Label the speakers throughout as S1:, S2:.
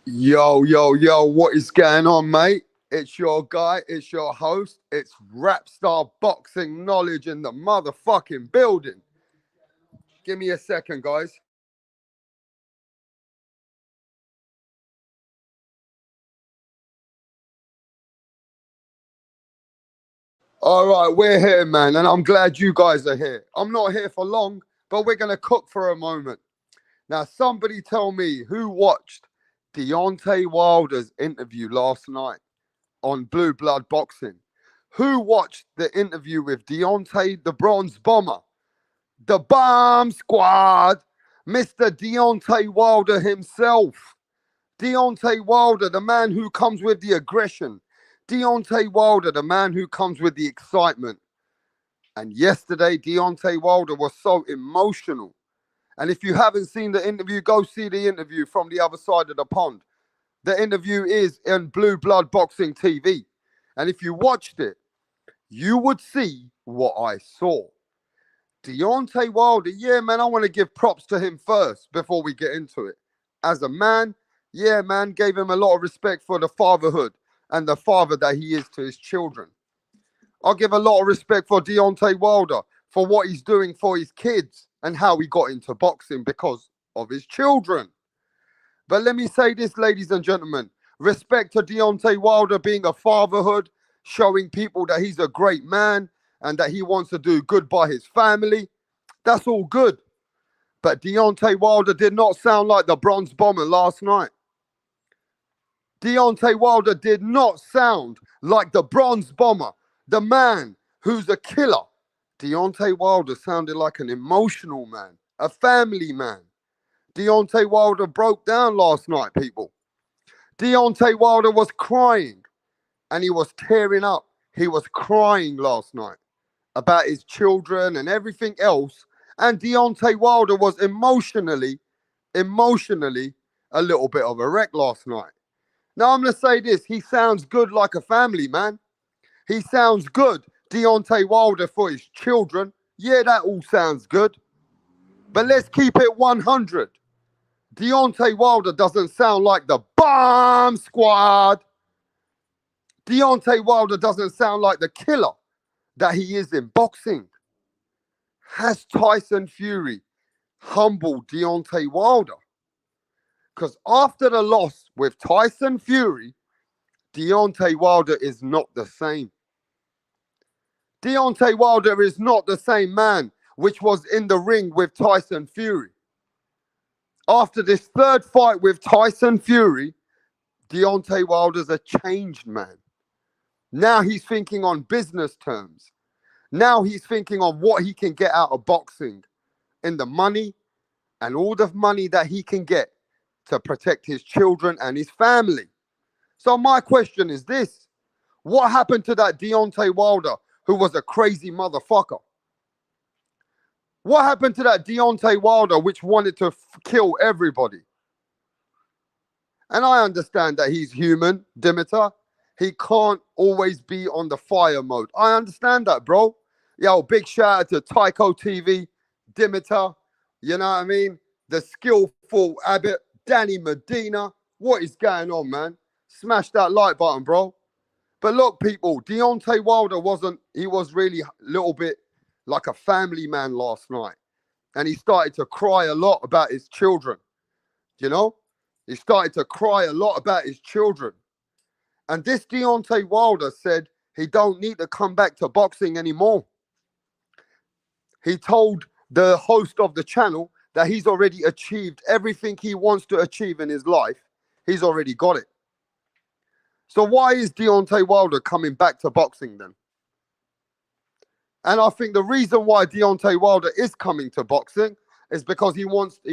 S1: Yo, yo, yo, what is going on, mate? It's your guy, it's your host, it's Rapstar Boxing Knowledge in the motherfucking building. Give me a second, guys. All right, we're here, man, and I'm glad you guys are here. I'm not here for long, but we're going to cook for a moment. Now, somebody tell me who watched Deontay Wilder's interview last night on Blue Blood Boxing. Who watched the interview with Deontay the Bronze Bomber? The Bomb Squad, Mr. Deontay Wilder himself. Deontay Wilder, the man who comes with the aggression. Deontay Wilder, the man who comes with the excitement. And yesterday, Deontay Wilder was so emotional. And if you haven't seen the interview, go see the interview from the other side of the pond. The interview is in Blue Blood Boxing TV. And if you watched it, you would see what I saw. Deontay Wilder, yeah, man, I want to give props to him first before we get into it. As a man, yeah, man, gave him a lot of respect for the fatherhood and the father that he is to his children. I'll give a lot of respect for Deontay Wilder for what he's doing for his kids and how he got into boxing because of his children. But let me say this, ladies and gentlemen, respect to Deontay Wilder being a fatherhood, showing people that he's a great man and that he wants to do good by his family. That's all good. But Deontay Wilder did not sound like the Bronze Bomber last night. Deontay Wilder did not sound like the Bronze Bomber, the man who's a killer. Deontay Wilder sounded like an emotional man, a family man. Deontay Wilder broke down last night, people. Deontay Wilder was crying and he was tearing up. He was crying last night about his children and everything else. And Deontay Wilder was emotionally a little bit of a wreck last night. Now I'm going to say this. He sounds good like a family man. He sounds good, Deontay Wilder, for his children. Yeah, that all sounds good. But let's keep it 100. Deontay Wilder doesn't sound like the Bomb Squad. Deontay Wilder doesn't sound like the killer that he is in boxing. Has Tyson Fury humbled Deontay Wilder? Because after the loss with Tyson Fury, Deontay Wilder is not the same. Deontay Wilder is not the same man which was in the ring with Tyson Fury. After this third fight with Tyson Fury, Deontay Wilder's a changed man. Now he's thinking on business terms. Now he's thinking on what he can get out of boxing and the money and all the money that he can get to protect his children and his family. So my question is this. What happened to that Deontay Wilder who was a crazy motherfucker? What happened to that Deontay Wilder which wanted to kill everybody? And I understand that he's human, Dimitar. He can't always be on the fire mode. I understand that, bro. Yo, big shout out to Tycho TV, Dimitar. You know what I mean? The skillful Abbott, Danny Medina. What is going on, man? Smash that like button, bro. But look, people, Deontay Wilder he was really a little bit like a family man last night. And he started to cry a lot about his children. You know? He started to cry a lot about his children. And this Deontay Wilder said he don't need to come back to boxing anymore. He told the host of the channel that he's already achieved everything he wants to achieve in his life. He's already got it. So why is Deontay Wilder coming back to boxing then? And I think the reason why Deontay Wilder is coming to boxing is because he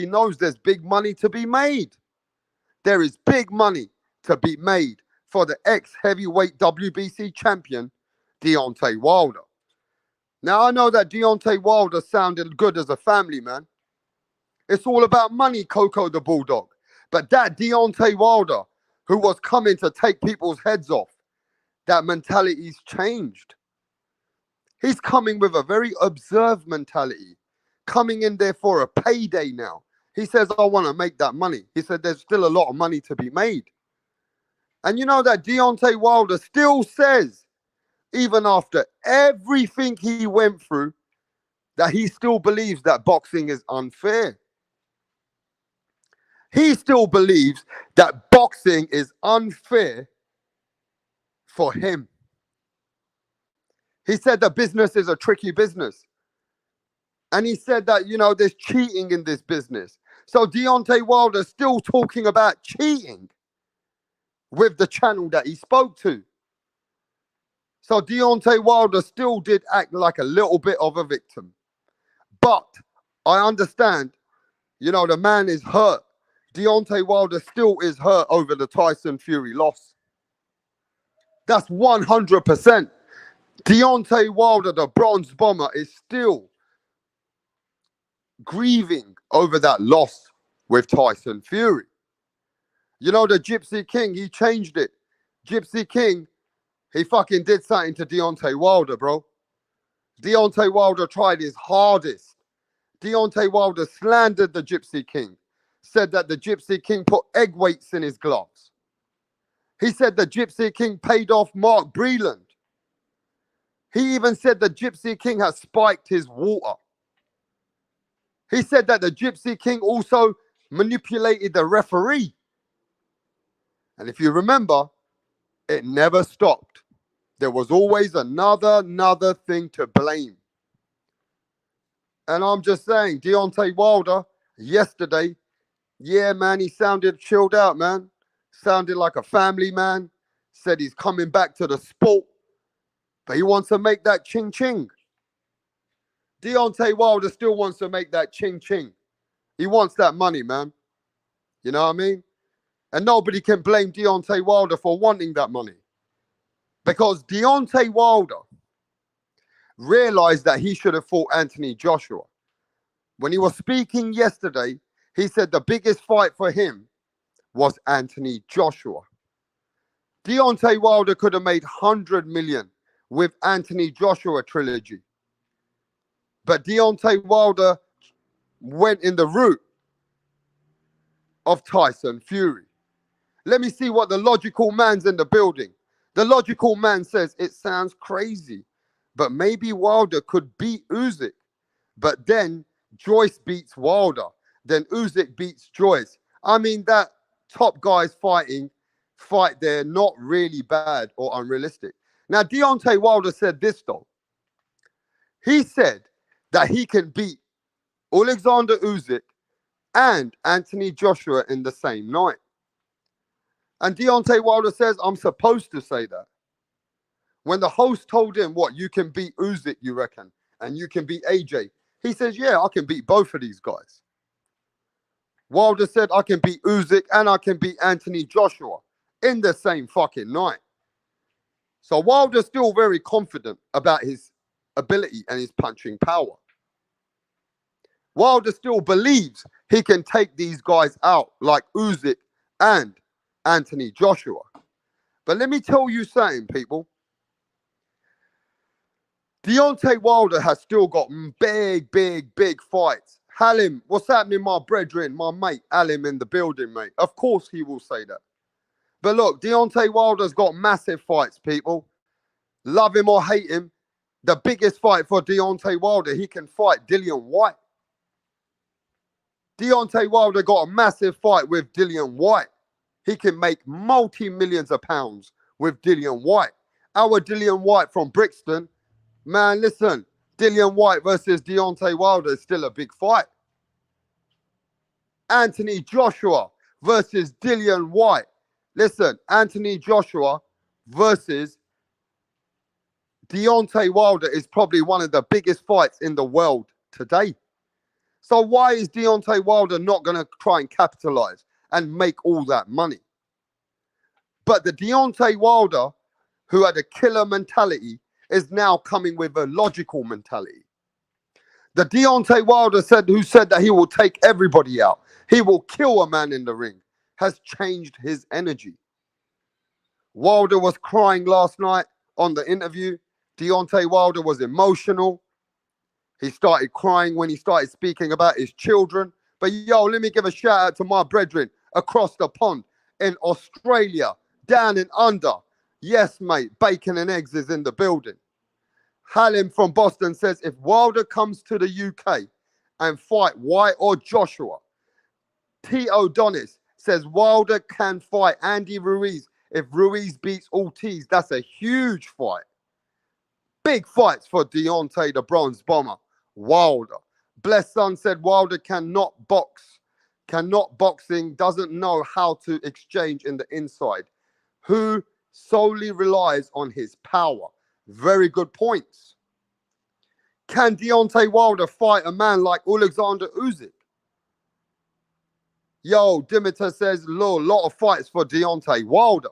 S1: knows there's big money to be made. There is big money to be made for the ex-heavyweight WBC champion, Deontay Wilder. Now, I know that Deontay Wilder sounded good as a family man. It's all about money, Coco the Bulldog. But that Deontay Wilder, who was coming to take people's heads off, that mentality's changed. He's coming with a very observed mentality, coming in there for a payday now. He says, I want to make that money. He said, there's still a lot of money to be made. And you know that Deontay Wilder still says, even after everything he went through, that he still believes that boxing is unfair. He still believes that boxing is unfair for him. He said that business is a tricky business. And he said that, there's cheating in this business. So Deontay Wilder still talking about cheating with the channel that he spoke to. So Deontay Wilder still did act like a little bit of a victim. But I understand, the man is hurt. Deontay Wilder still is hurt over the Tyson Fury loss. That's 100%. Deontay Wilder, the Bronze Bomber, is still grieving over that loss with Tyson Fury. The Gypsy King, he changed it. Gypsy King, he fucking did something to Deontay Wilder, bro. Deontay Wilder tried his hardest. Deontay Wilder slandered the Gypsy King. Said that the Gypsy King put egg weights in his gloves. He said the Gypsy King paid off Mark Breland. He even said the Gypsy King has spiked his water. He said that the Gypsy King also manipulated the referee. And if you remember, it never stopped. There was always another thing to blame. And I'm just saying, Deontay Wilder, yesterday, yeah, man, he sounded chilled out, man. Sounded like a family man. Said he's coming back to the sport. But he wants to make that ching-ching. Deontay Wilder still wants to make that ching-ching. He wants that money, man. You know what I mean? And nobody can blame Deontay Wilder for wanting that money. Because Deontay Wilder realized that he should have fought Anthony Joshua. When he was speaking yesterday, he said the biggest fight for him was Anthony Joshua. Deontay Wilder could have made 100 million with Anthony Joshua trilogy. But Deontay Wilder went in the route of Tyson Fury. Let me see what the logical man's in the building. The logical man says, it sounds crazy, but maybe Wilder could beat Usyk. But then Joyce beats Wilder. Then Usyk beats Joyce. I mean, that top guys fight there, not really bad or unrealistic. Now, Deontay Wilder said this, though. He said that he can beat Alexander Usyk and Anthony Joshua in the same night. And Deontay Wilder says, I'm supposed to say that. When the host told him, what, you can beat Usyk, you reckon, and you can beat AJ, he says, yeah, I can beat both of these guys. Wilder said, I can beat Usyk and I can beat Anthony Joshua in the same fucking night. So Wilder's still very confident about his ability and his punching power. Wilder still believes he can take these guys out like Usyk and Anthony Joshua. But let me tell you something, people. Deontay Wilder has still got big fights. Halim, what's happening, my brethren, my mate, Halim in the building, mate. Of course he will say that. But look, Deontay Wilder's got massive fights, people. Love him or hate him, the biggest fight for Deontay Wilder, he can fight Dillian Whyte. Deontay Wilder got a massive fight with Dillian Whyte. He can make multi-millions of pounds with Dillian Whyte. Our Dillian Whyte from Brixton, man, listen, Dillian Whyte versus Deontay Wilder is still a big fight. Anthony Joshua versus Dillian Whyte. Listen, Anthony Joshua versus Deontay Wilder is probably one of the biggest fights in the world today. So why is Deontay Wilder not going to try and capitalize and make all that money? But the Deontay Wilder, who had a killer mentality, is now coming with a logical mentality. The Deontay Wilder who said that he will take everybody out, he will kill a man in the ring, has changed his energy. Wilder was crying last night on the interview. Deontay Wilder was emotional. He started crying when he started speaking about his children But yo, let me give a shout out to my brethren across the pond in Australia, down and under. Yes, mate, bacon and eggs is in the building. Halim from Boston says, if Wilder comes to the UK and fight White or Joshua, T. O'Donis says Wilder can fight Andy Ruiz if Ruiz beats Ortiz. That's a huge fight. Big fights for Deontay, the bronze bomber. Wilder. Blessed Son said Wilder cannot box. Cannot boxing, doesn't know how to exchange in the inside. Who solely relies on his power. Very good points. Can Deontay Wilder fight a man like Alexander Usyk? Yo, Dimitar says, lot of fights for Deontay Wilder.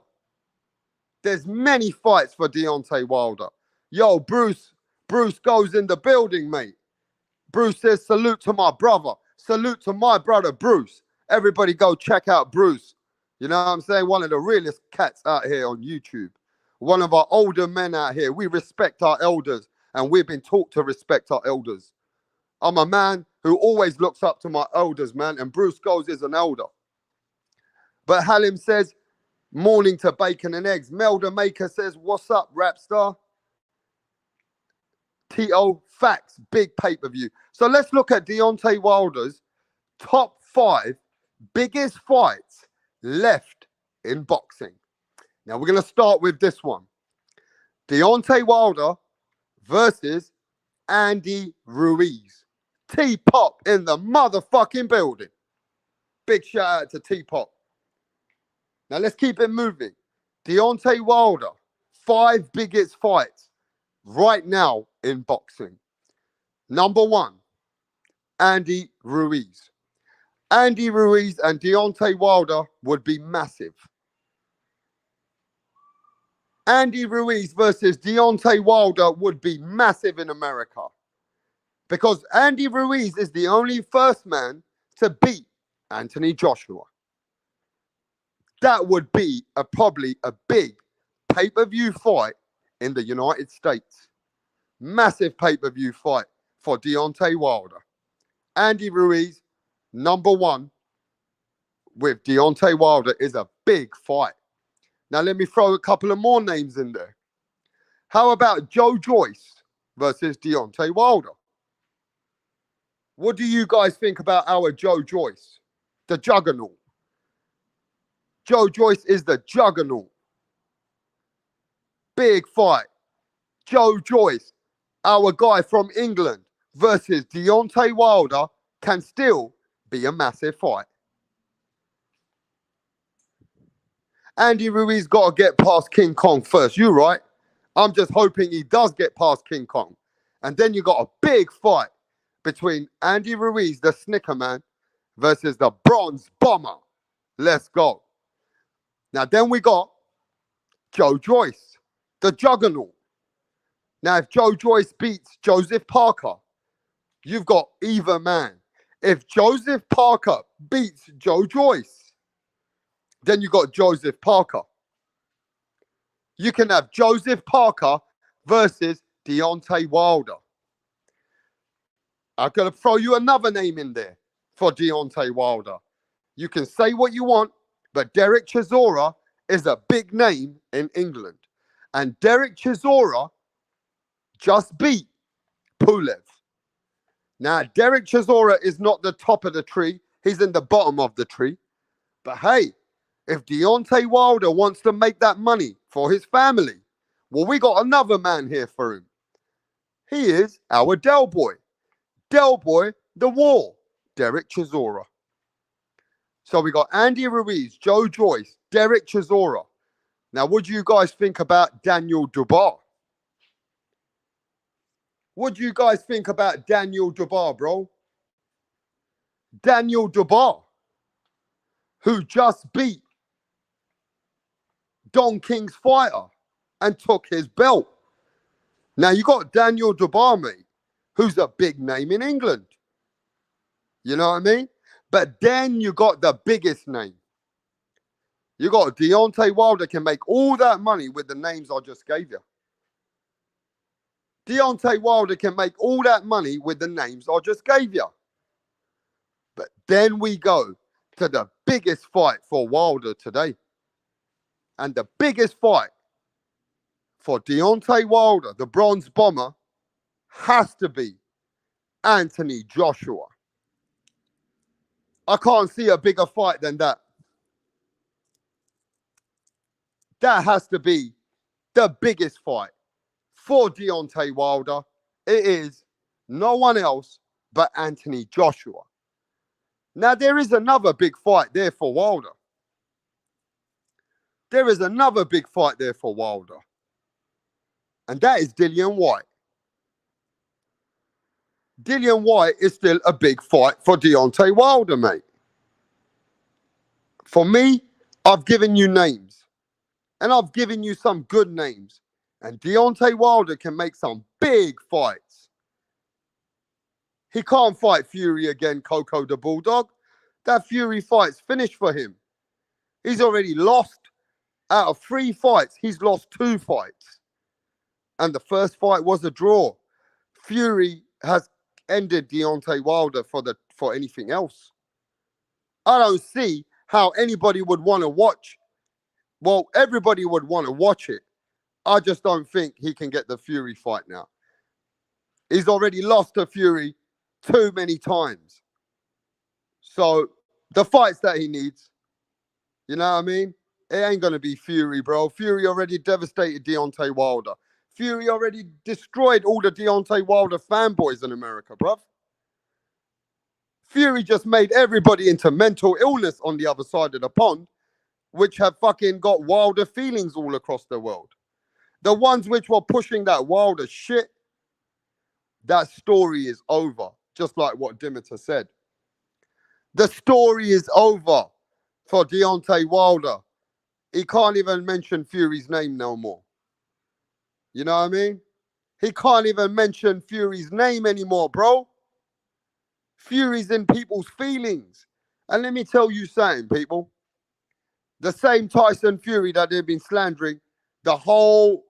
S1: There's many fights for Deontay Wilder. Yo, Bruce goes in the building, mate. Bruce says, salute to my brother. Salute to my brother, Bruce. Everybody go check out Bruce. You know what I'm saying? One of the realest cats out here on YouTube. One of our older men out here. We respect our elders, and we've been taught to respect our elders. I'm a man who always looks up to my elders, man, and Bruce Goes is an elder. But Halim says, morning to bacon and eggs. Melda Maker says, what's up, rap star? T.O. Facts, big pay-per-view. So let's look at Deontay Wilder's top 5 biggest fights left in boxing. Now we're going to start with this one. Deontay Wilder versus Andy Ruiz. T-Pop in the motherfucking building. Big shout out to T-Pop. Now let's keep it moving. Deontay Wilder, 5 biggest fights right now in boxing. Number 1, Andy Ruiz. Andy Ruiz and Deontay Wilder would be massive. Andy Ruiz versus Deontay Wilder would be massive in America. Because Andy Ruiz is the only first man to beat Anthony Joshua. That would be probably a big pay-per-view fight in the United States. Massive pay-per-view fight for Deontay Wilder. Andy Ruiz, number 1, with Deontay Wilder is a big fight. Now let me throw a couple of more names in there. How about Joe Joyce versus Deontay Wilder? What do you guys think about our Joe Joyce? The juggernaut. Joe Joyce is the juggernaut. Big fight. Joe Joyce, our guy from England, versus Deontay Wilder can still be a massive fight. Andy Ruiz got to get past King Kong first. You right? I'm just hoping he does get past King Kong. And then you got a big fight between Andy Ruiz, the Snicker Man, versus the Bronze Bomber. Let's go. Now then we got Joe Joyce, the juggernaut. Now if Joe Joyce beats Joseph Parker, you've got either man. If Joseph Parker beats Joe Joyce, then you got Joseph Parker. You can have Joseph Parker versus Deontay Wilder. I'm going to throw you another name in there for Deontay Wilder. You can say what you want, but Derek Chisora is a big name in England. And Derek Chisora just beat Pulev. Now, Derek Chisora is not the top of the tree. He's in the bottom of the tree. But hey, if Deontay Wilder wants to make that money for his family, well, we got another man here for him. He is our Del Boy. Del Boy, the War, Derek Chisora. So we got Andy Ruiz, Joe Joyce, Derek Chisora. Now, what do you guys think about Daniel Dubois? What do you guys think about Daniel Dubois, bro? Daniel Dubois, who just beat Don King's fighter and took his belt. Now, you got Daniel Dubois, mate, who's a big name in England. You know what I mean? But then you got the biggest name. You got Deontay Wilder can make all that money with the names I just gave you. Deontay Wilder can make all that money with the names I just gave you. But then we go to the biggest fight for Wilder today. And the biggest fight for Deontay Wilder, the bronze bomber, has to be Anthony Joshua. I can't see a bigger fight than that. That has to be the biggest fight for Deontay Wilder. It is no one else but Anthony Joshua. Now, there is another big fight there for Wilder. There is another big fight there for Wilder. And that is Dillian Whyte. Dillian Whyte is still a big fight for Deontay Wilder, mate. For me, I've given you names. And I've given you some good names. And Deontay Wilder can make some big fights. He can't fight Fury again, Coco the Bulldog. That Fury fight's finished for him. He's already lost. Out of 3 fights, he's lost 2 fights. And the first fight was a draw. Fury has ended Deontay Wilder for anything else. I don't see how anybody would want to watch. Well, everybody would want to watch it. I just don't think he can get the Fury fight now. He's already lost to Fury too many times. So the fights that he needs, you know what I mean? It ain't going to be Fury, bro. Fury already devastated Deontay Wilder. Fury already destroyed all the Deontay Wilder fanboys in America, bruv. Fury just made everybody into mental illness on the other side of the pond, which have fucking got Wilder feelings all across the world. The ones which were pushing that Wilder shit, that story is over. Just like what Dimitar said. The story is over for Deontay Wilder. He can't even mention Fury's name no more. You know what I mean? He can't even mention Fury's name anymore, bro. Fury's in people's feelings. And let me tell you something, people. The same Tyson Fury that they've been slandering the whole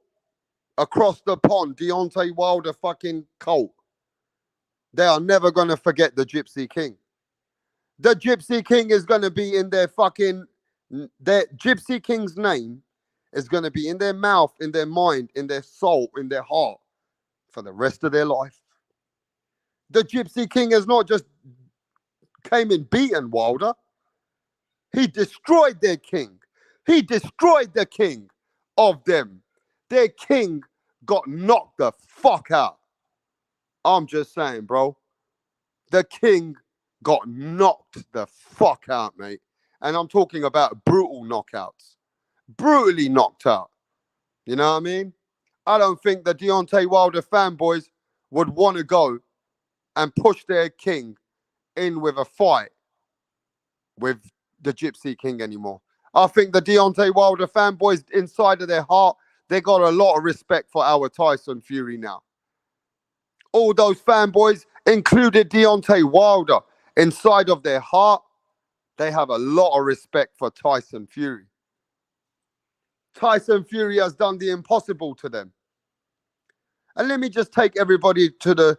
S1: across the pond, Deontay Wilder fucking cult. They are never going to forget the Gypsy King. The Gypsy King is going to be in their fucking... Their Gypsy King's name is going to be in their mouth, in their mind, in their soul, in their heart for the rest of their life. The Gypsy King has not just came and beaten Wilder. He destroyed their king. He destroyed the king of them. Their king got knocked the fuck out. I'm just saying, bro. The king got knocked the fuck out, mate. And I'm talking about brutal knockouts. Brutally knocked out. You know what I mean? I don't think the Deontay Wilder fanboys would want to go and push their king in with a fight with the Gypsy King anymore. I think the Deontay Wilder fanboys inside of their heart, they got a lot of respect for our Tyson Fury now. All those fanboys, included Deontay Wilder, inside of their heart, they have a lot of respect for Tyson Fury. Tyson Fury has done the impossible to them. And let me just take everybody to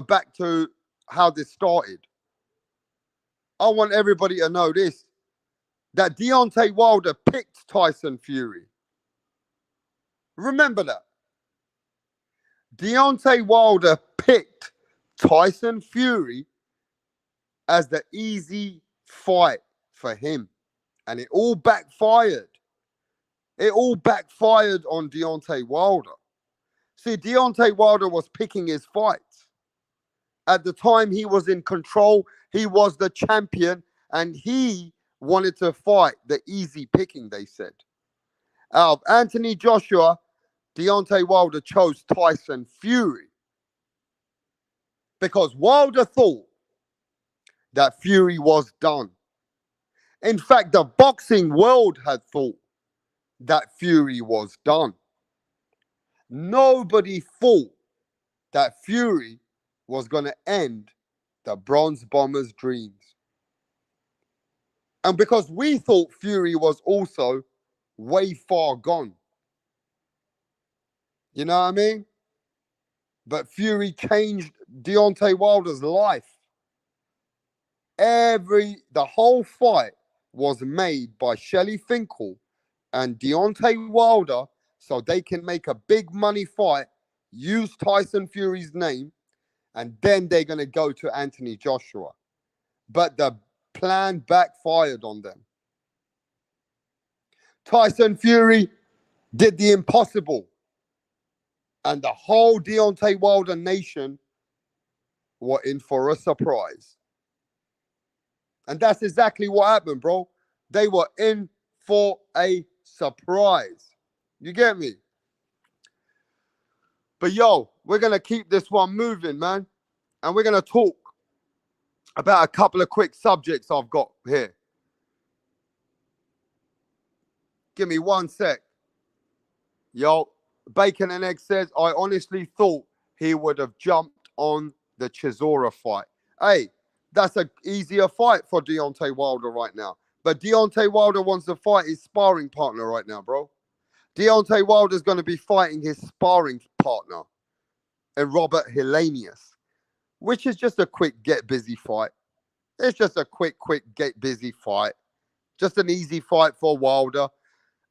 S1: back to how this started. I want everybody to know this, that Deontay Wilder picked Tyson Fury. Remember that. Deontay Wilder picked Tyson Fury as the easy fight for him. And it all backfired. It all backfired on Deontay Wilder. See, Deontay Wilder was picking his fights. At the time he was in control, he was the champion, and he wanted to fight the easy picking, they said. Out of Anthony Joshua, Deontay Wilder chose Tyson Fury. Because Wilder thought that Fury was done. In fact, the boxing world had thought that Fury was done. Nobody thought that Fury was going to end the Bronze Bomber's dreams. And because we thought Fury was also way far gone. You know what I mean? But Fury changed Deontay Wilder's life. The whole fight was made by Shelley Finkel and Deontay Wilder so they can make a big money fight, use Tyson Fury's name, and then they're going to go to Anthony Joshua. But the plan backfired on them. Tyson Fury did the impossible, and the whole Deontay Wilder nation were in for a surprise. And that's exactly what happened, bro. They were in for a surprise. You get me? But yo, we're going to keep this one moving, man. And we're going to talk about a couple of quick subjects I've got here. Give me one sec. Yo, Bacon and Egg says, I honestly thought he would have jumped on the Chisora fight. Hey, that's an easier fight for Deontay Wilder right now. But Deontay Wilder wants to fight his sparring partner right now, bro. Deontay Wilder's going to be fighting his sparring partner, Robert Helenius, which is just a quick get-busy fight. It's just a quick get-busy fight. Just an easy fight for Wilder.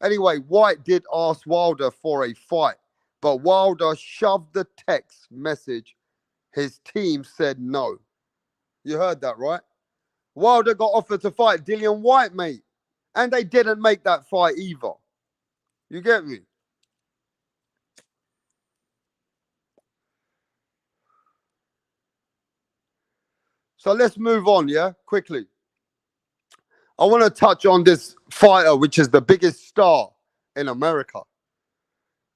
S1: Anyway, White did ask Wilder for a fight, but Wilder shoved the text message. His team said no. You heard that, right? Wilder got offered to fight Dillian Whyte, mate, and they didn't make that fight either. You get me? So let's move on, yeah, quickly. I want to touch on this fighter, which is the biggest star in America.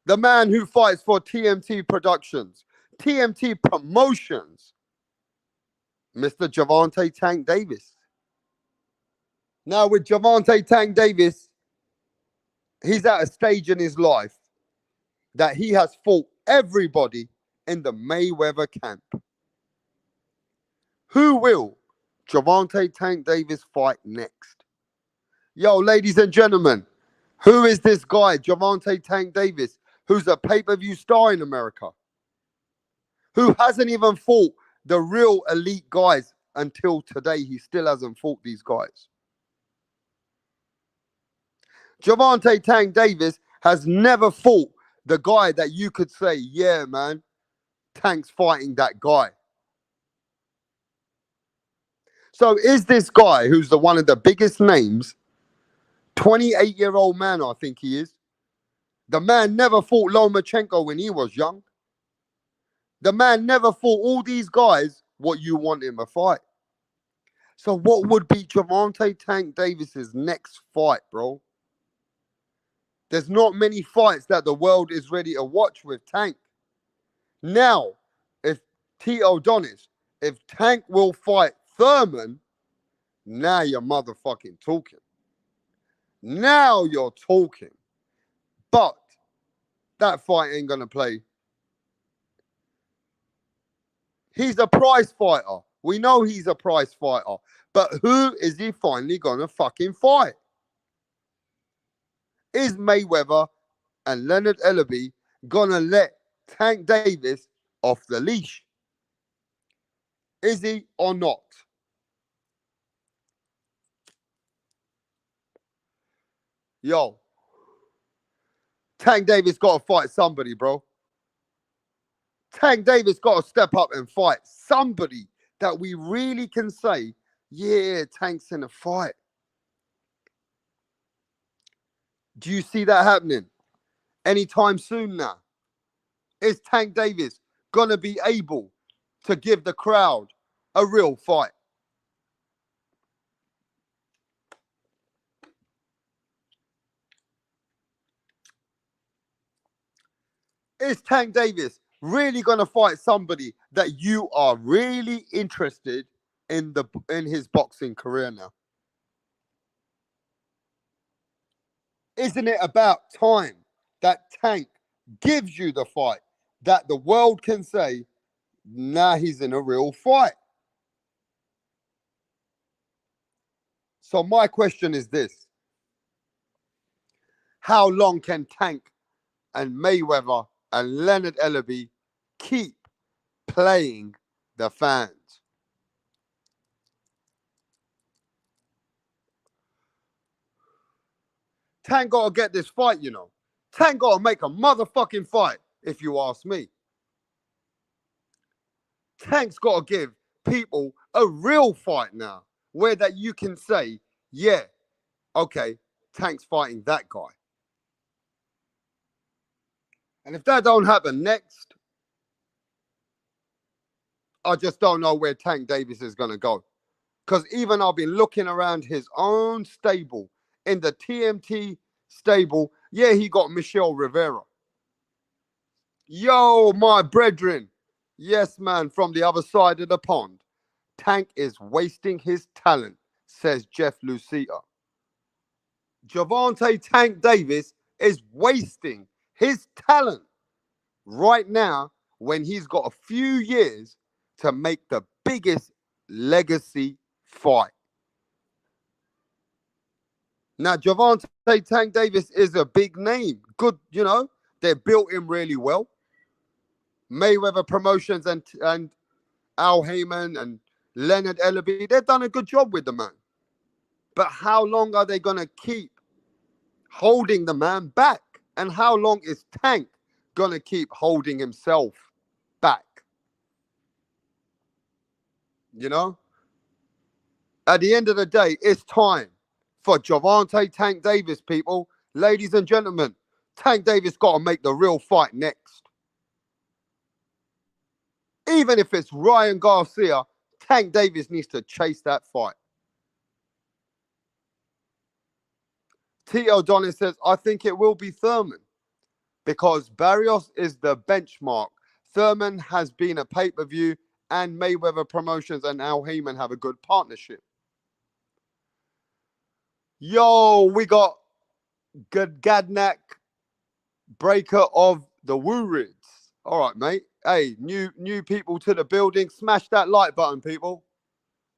S1: The man who fights for TMT Productions, TMT Promotions, Mr. Gervonta Tank Davis. Now, with Gervonta Tank Davis, he's at a stage in his life that he has fought everybody in the Mayweather camp. Who will Gervonta Tank Davis fight next? Yo, ladies and gentlemen, who is this guy, Gervonta Tank Davis, who's a pay-per-view star in America? Who hasn't even fought the real elite guys until today. He still hasn't fought these guys. Gervonta Tank Davis has never fought the guy that you could say, yeah, man, Tank's fighting that guy. So is this guy, who's one of the biggest names, 28-year-old man, I think he is. The man never fought Lomachenko when he was young. The man never fought all these guys what you want him to fight. So what would be Gervonta Tank Davis's next fight, bro? There's not many fights that the world is ready to watch with Tank. Now, if Tank will fight Thurman, now you're motherfucking talking. Now you're talking. But that fight ain't gonna play. He's a prize fighter. We know he's a prize fighter. But who is he finally gonna fucking fight? Is Mayweather and Leonard Ellaby gonna let Tank Davis off the leash? Is he or not? Yo, Tank Davis got to fight somebody, bro. Tank Davis got to step up and fight somebody that we really can say, yeah, Tank's in a fight. Do you see that happening anytime soon now? Is Tank Davis going to be able to give the crowd a real fight? Is Tank Davis really going to fight somebody that you are really interested in his boxing career now? Isn't it about time that Tank gives you the fight that the world can say, nah, he's in a real fight? So my question is this. How long can Tank and Mayweather and Leonard Ellaby keep playing the fans? Tank got to get this fight, you know. Tank got to make a motherfucking fight, if you ask me. Tank's got to give people a real fight now, where that you can say, yeah, okay, Tank's fighting that guy. And if that don't happen next, I just don't know where Tank Davis is going to go. Because even I've been looking around his own stable, in the TMT stable, yeah, he got Michelle Rivera. Yo, my brethren. Yes, man, from the other side of the pond. Tank is wasting his talent, says Jeff Lucita. Gervonta Tank Davis is wasting his talent right now when he's got a few years to make the biggest legacy fight. Now, Gervonta Tank Davis is a big name. Good, you know, they built him really well. Mayweather Promotions and Al Heyman and Leonard Ellaby, they've done a good job with the man. But how long are they going to keep holding the man back? And how long is Tank going to keep holding himself back? You know? At the end of the day, it's time for Gervonta Tank Davis, people. Ladies and gentlemen, Tank Davis got to make the real fight next. Even if it's Ryan Garcia, Tank Davis needs to chase that fight. T. O'Donnell says, I think it will be Thurman because Barrios is the benchmark. Thurman has been a pay-per-view and Mayweather Promotions and Al Heyman have a good partnership. Yo, we got Gadnak, breaker of the Woorids. All right, mate. Hey, new people to the building. Smash that like button, people.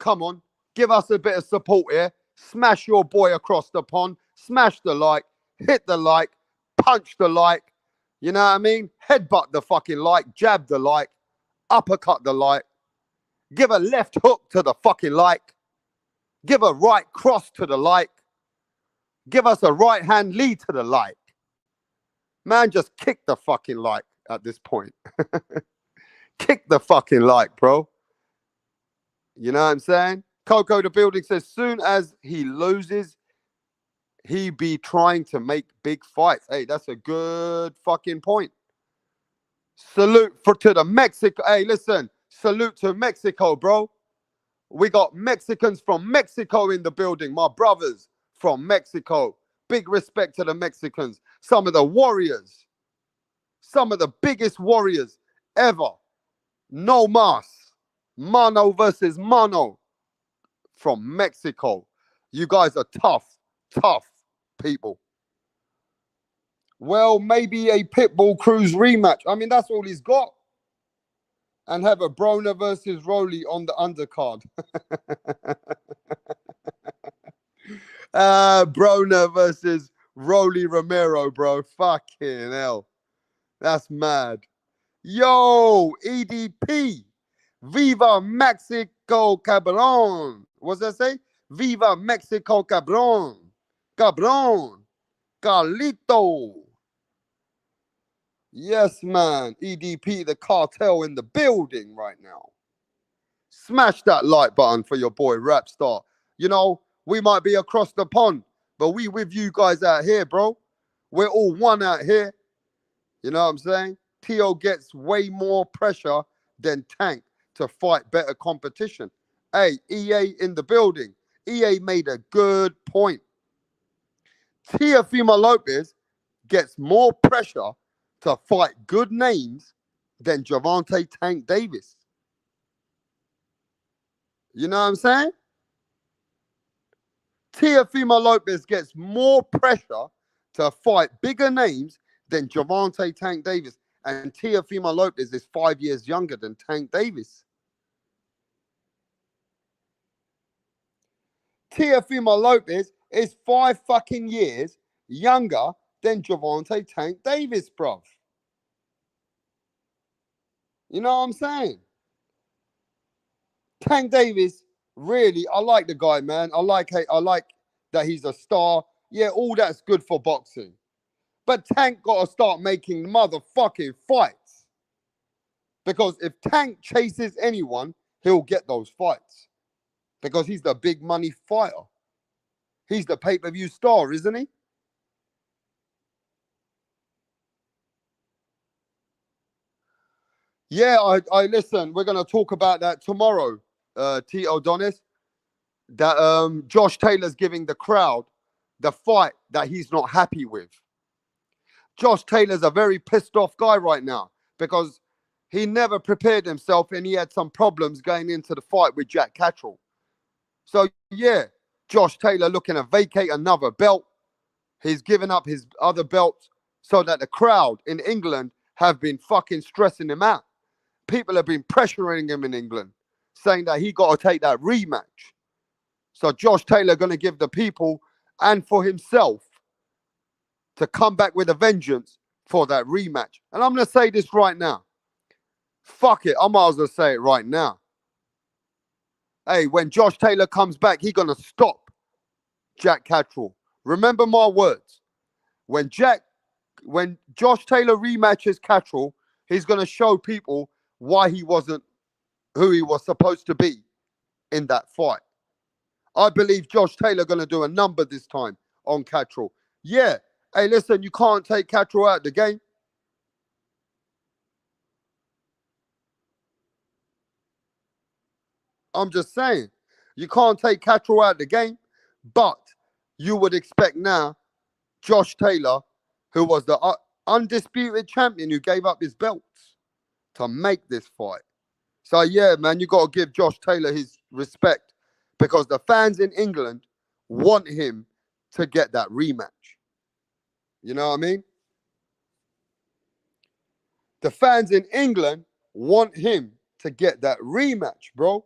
S1: Come on. Give us a bit of support here. Smash your boy across the pond. Smash the like. Hit the like. Punch the like. You know what I mean? Headbutt the fucking like. Jab the like. Uppercut the like. Give a left hook to the fucking like. Give a right cross to the like. Give us a right hand lead to the like. Man, just kick the fucking like at this point. Kick the fucking like, bro. You know what I'm saying? Coco the building says, soon as he loses, he be trying to make big fights. Hey, that's a good fucking point. Salute to the Mexico. Hey, listen. Salute to Mexico, bro. We got Mexicans from Mexico in the building. My brothers from Mexico. Big respect to the Mexicans. Some of the warriors. Some of the biggest warriors ever. No mas. Mano versus mano. From Mexico. You guys are tough people. Well, maybe a Pitbull Cruz rematch. I mean, that's all he's got. And have a Broner versus Rolly on the undercard. Broner versus Rolly Romero, bro. Fucking hell. That's mad. Yo, EDP. Viva Mexico, cabron. What's that say? Viva Mexico, cabron. Cabron. Carlito. Yes, man. EDP, the cartel in the building right now. Smash that like button for your boy Rapstar. You know, we might be across the pond, but we with you guys out here, bro. We're all one out here. You know what I'm saying? T.O. gets way more pressure than Tank to fight better competition. Hey, EA in the building. EA made a good point. Teofimo Lopez gets more pressure to fight good names than Gervonta Tank Davis. You know what I'm saying? Teofimo Lopez gets more pressure to fight bigger names than Gervonta Tank Davis. And Teofimo Lopez is 5 years younger than Tank Davis. Teofimo Lopez is 5 fucking years younger than Gervonta Tank Davis, bruv. You know what I'm saying? Tank Davis, really, I like the guy, man. I like that he's a star. Yeah, all that's good for boxing. But Tank got to start making motherfucking fights. Because if Tank chases anyone, he'll get those fights. Because he's the big money fighter. He's the pay-per-view star, isn't he? Yeah, I listen. We're gonna talk about that tomorrow, T. O'Donis. That Josh Taylor's giving the crowd the fight that he's not happy with. Josh Taylor's a very pissed off guy right now because he never prepared himself and he had some problems going into the fight with Jack Catterall. So yeah, Josh Taylor looking to vacate another belt. He's given up his other belts so that the crowd in England have been fucking stressing him out. People have been pressuring him in England, saying that he got to take that rematch. So Josh Taylor going to give the people and for himself to come back with a vengeance for that rematch. And I'm going to say this right now. Fuck it. I might as well say it right now. Hey, when Josh Taylor comes back, he's going to stop Jack Catterall. Remember my words. When Josh Taylor rematches Catterall, he's going to show people why he wasn't who he was supposed to be in that fight. I believe Josh Taylor going to do a number this time on Catterall. Yeah. Hey, listen, you can't take Catterall out of the game. I'm just saying. You can't take Catterall out of the game. But you would expect now Josh Taylor, who was the undisputed champion who gave up his belts, to make this fight. So, yeah, man, you got to give Josh Taylor his respect because the fans in England want him to get that rematch. You know what I mean? The fans in England want him to get that rematch, bro.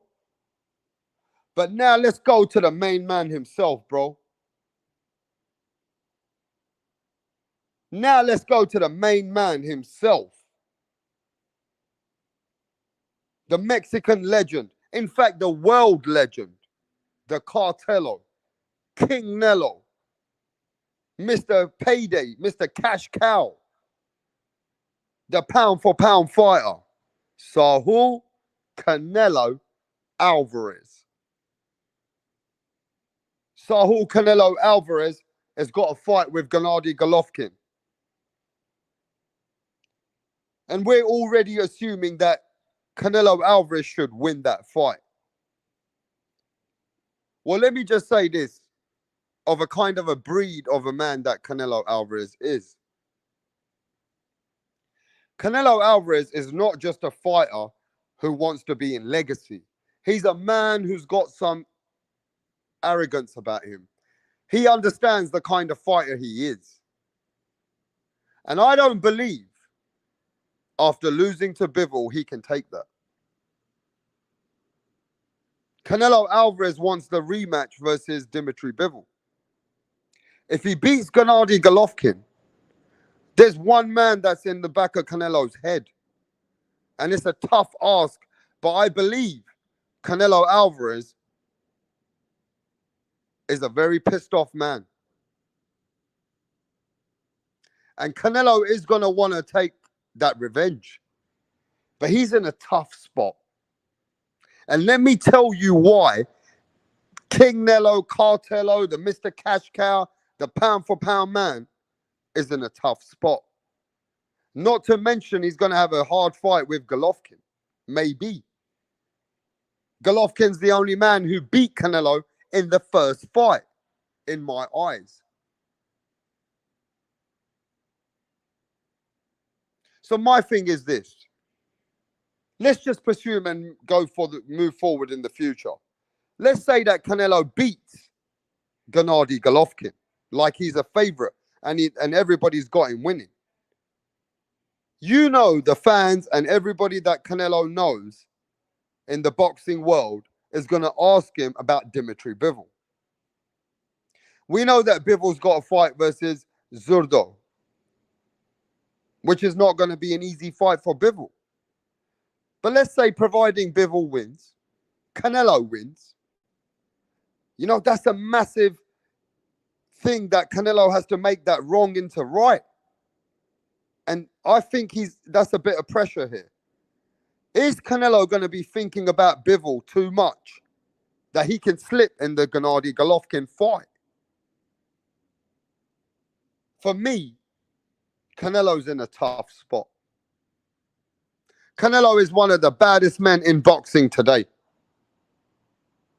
S1: But now let's go to the main man himself, bro. Now let's go to the main man himself. The Mexican legend. In fact, the world legend. The Cartelo. King Nello. Mr. Payday. Mr. Cash Cow. The pound for pound fighter. Saul Canelo Alvarez. Saul Canelo Alvarez has got a fight with Gennady Golovkin. And we're already assuming that Canelo Alvarez should win that fight. Well, let me just say this of a kind of a breed of a man that Canelo Alvarez is. Canelo Alvarez is not just a fighter who wants to be in legacy. He's a man who's got some arrogance about him. He understands the kind of fighter he is. And I don't believe after losing to Bivol, he can take that. Canelo Alvarez wants the rematch versus Dimitri Bivol. If he beats Gennady Golovkin, there's one man that's in the back of Canelo's head. And it's a tough ask, but I believe Canelo Alvarez is a very pissed off man. And Canelo is going to want to take that revenge. But he's in a tough spot. And let me tell you why King Nello, Cartelo, the Mr. Cash Cow, the pound for pound man is in a tough spot. Not to mention he's going to have a hard fight with Golovkin. Maybe. Golovkin's the only man who beat Canelo in the first fight, in my eyes. So my thing is this. Let's just presume and move forward in the future. Let's say that Canelo beats Gennady Golovkin like he's a favorite and everybody's got him winning. You know the fans and everybody that Canelo knows in the boxing world is going to ask him about Dimitri Bivol. We know that Bivol's got a fight versus Zurdo, which is not going to be an easy fight for Bivol. But let's say providing Bivol wins, Canelo wins. You know, that's a massive thing that Canelo has to make that wrong into right. And I think that's a bit of pressure here. Is Canelo going to be thinking about Bivol too much that he can slip in the Gennady Golovkin fight? For me, Canelo's in a tough spot. Canelo is one of the baddest men in boxing today.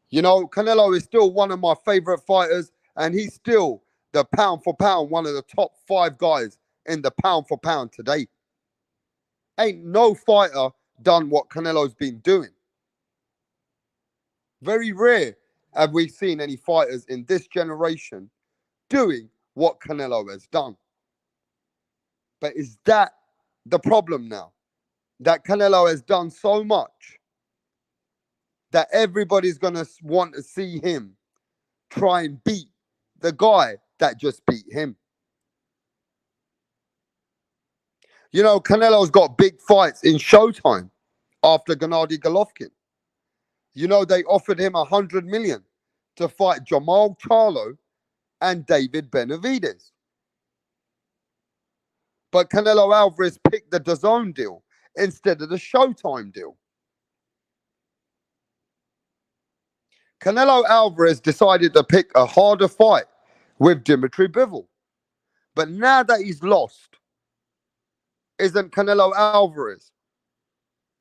S1: You know, Canelo is still one of my favorite fighters, and he's still the pound for pound, one of the top 5 guys in the pound for pound today. Ain't no fighter done what Canelo's been doing. Very rare have we seen any fighters in this generation doing what Canelo has done. But is that the problem now? That Canelo has done so much that everybody's going to want to see him try and beat the guy that just beat him. You know, Canelo's got big fights in Showtime after Gennady Golovkin. You know, they offered him 100 million to fight Jamal Charlo and David Benavidez. But Canelo Alvarez picked the DAZN deal instead of the Showtime deal. Canelo Alvarez decided to pick a harder fight with Dimitri Bivol. But now that he's lost, isn't Canelo Alvarez